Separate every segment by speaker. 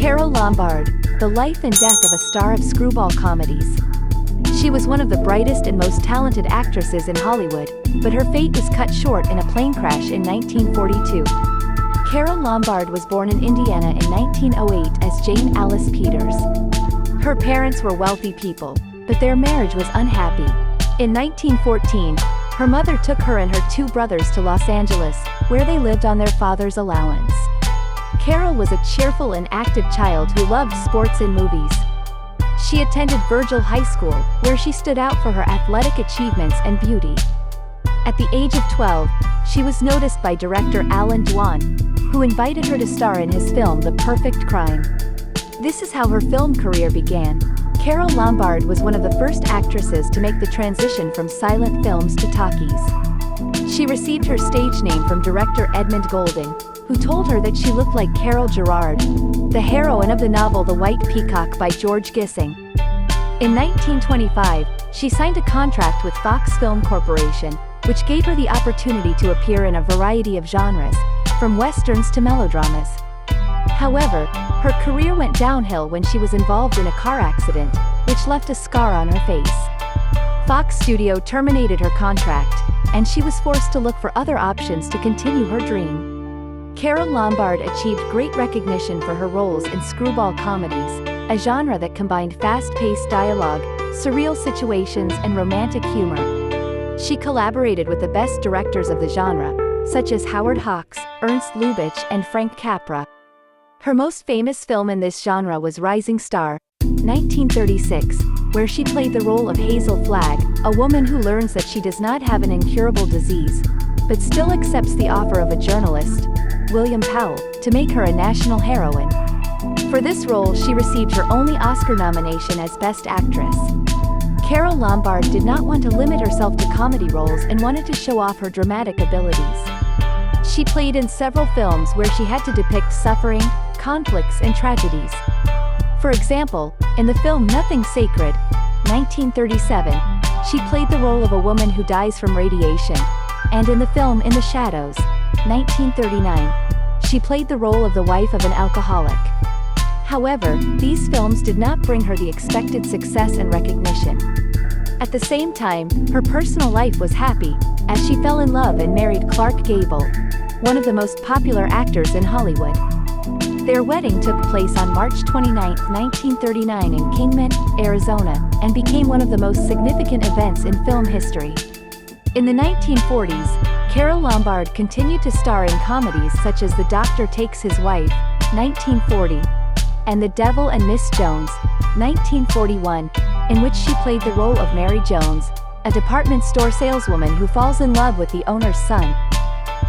Speaker 1: Carole Lombard, the life and death of a star of screwball comedies. She was one of the brightest and most talented actresses in Hollywood, but her fate was cut short in a plane crash in 1942. Carole Lombard was born in Indiana in 1908 as Jane Alice Peters. Her parents were wealthy people, but their marriage was unhappy. In 1914, her mother took her and her two brothers to Los Angeles, where they lived on their father's allowance. Carole was a cheerful and active child who loved sports and movies. She attended Virgil High School, where she stood out for her athletic achievements and beauty. At the age of 12, she was noticed by director Alan Dwan, who invited her to star in his film The Perfect Crime. This is how her film career began. Carole Lombard was one of the first actresses to make the transition from silent films to talkies. She received her stage name from director Edmund Goulding, who told her that she looked like Carol Gerard, the heroine of the novel The White Peacock by George Gissing. In 1925, she signed a contract with Fox Film Corporation, which gave her the opportunity to appear in a variety of genres, from westerns to melodramas. However, her career went downhill when she was involved in a car accident, which left a scar on her face. Fox Studio terminated her contract, and she was forced to look for other options to continue her dream. Carole Lombard achieved great recognition for her roles in screwball comedies, a genre that combined fast-paced dialogue, surreal situations, and romantic humor. She collaborated with the best directors of the genre, such as Howard Hawks, Ernst Lubitsch, and Frank Capra. Her most famous film in this genre was Rising Star, 1936, where she played the role of Hazel Flagg, a woman who learns that she does not have an incurable disease, but still accepts the offer of a journalist, William Powell, to make her a national heroine. For this role, she received her only Oscar nomination as Best Actress. Carole Lombard did not want to limit herself to comedy roles and wanted to show off her dramatic abilities. She played in several films where she had to depict suffering, conflicts, and tragedies. For example, in the film Nothing Sacred, 1937, she played the role of a woman who dies from radiation, and in the film In the Shadows, 1939, she played the role of the wife of an alcoholic. However, these films did not bring her the expected success and recognition. At the same time, her personal life was happy, as she fell in love and married Clark Gable, one of the most popular actors in Hollywood. Their wedding took place on March 29, 1939 in Kingman, Arizona, and became one of the most significant events in film history. In the 1940s, Carole Lombard continued to star in comedies such as The Doctor Takes His Wife, 1940, and The Devil and Miss Jones, 1941, in which she played the role of Mary Jones, a department store saleswoman who falls in love with the owner's son.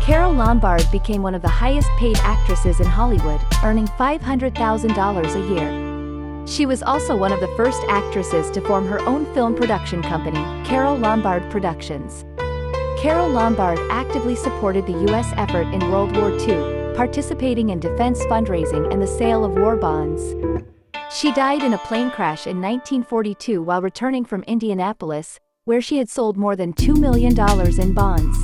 Speaker 1: Carole Lombard became one of the highest-paid actresses in Hollywood, earning $500,000 a year. She was also one of the first actresses to form her own film production company, Carole Lombard Productions. Carole Lombard actively supported the U.S. effort in World War II, participating in defense fundraising and the sale of war bonds. She died in a plane crash in 1942 while returning from Indianapolis, where she had sold more than $2 million in bonds.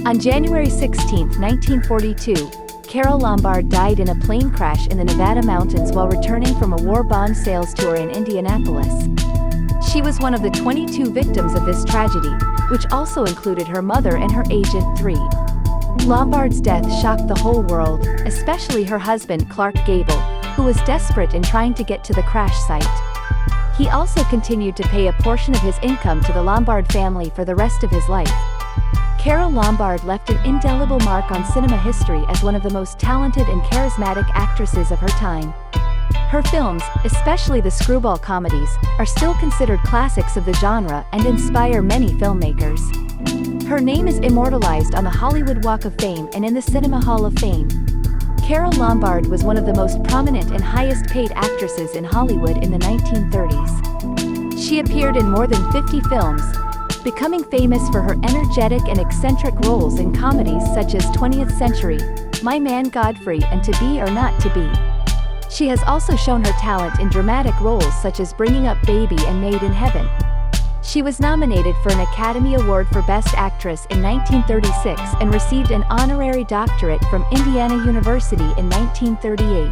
Speaker 1: On January 16, 1942, Carole Lombard died in a plane crash in the Nevada mountains while returning from a war bond sales tour in Indianapolis. She was one of the 22 victims of this tragedy, which also included her mother and her agent 3. Lombard's death shocked the whole world, especially her husband Clark Gable, who was desperate in trying to get to the crash site. He also continued to pay a portion of his income to the Lombard family for the rest of his life. Carole Lombard left an indelible mark on cinema history as one of the most talented and charismatic actresses of her time. Her films, especially the screwball comedies, are still considered classics of the genre and inspire many filmmakers. Her name is immortalized on the Hollywood Walk of Fame and in the Cinema Hall of Fame. Carole Lombard was one of the most prominent and highest-paid actresses in Hollywood in the 1930s. She appeared in more than 50 films, becoming famous for her energetic and eccentric roles in comedies such as 20th Century, My Man Godfrey, and To Be or Not to Be. She has also shown her talent in dramatic roles such as Bringing Up Baby and Made in Heaven. She was nominated for an Academy Award for Best Actress in 1936 and received an honorary doctorate from Indiana University in 1938.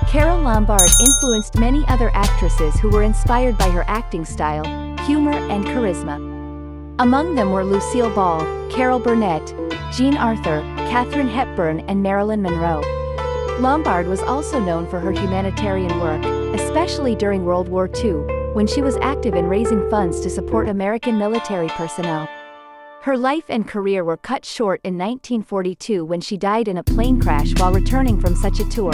Speaker 1: Carole Lombard influenced many other actresses who were inspired by her acting style, humor, and charisma. Among them were Lucille Ball, Carol Burnett, Jean Arthur, Katharine Hepburn, and Marilyn Monroe. Lombard was also known for her humanitarian work, especially during World War II, when she was active in raising funds to support American military personnel. Her life and career were cut short in 1942 when she died in a plane crash while returning from such a tour.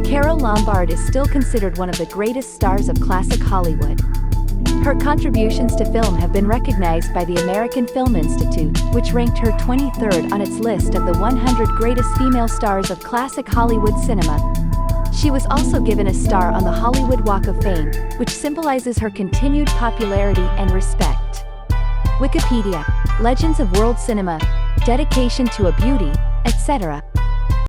Speaker 1: Carole Lombard is still considered one of the greatest stars of classic Hollywood. Her contributions to film have been recognized by the American Film Institute, which ranked her 23rd on its list of the 100 greatest female stars of classic Hollywood cinema. She was also given a star on the Hollywood Walk of Fame, which symbolizes her continued popularity and respect. Wikipedia, Legends of World Cinema, Dedication to a Beauty, etc.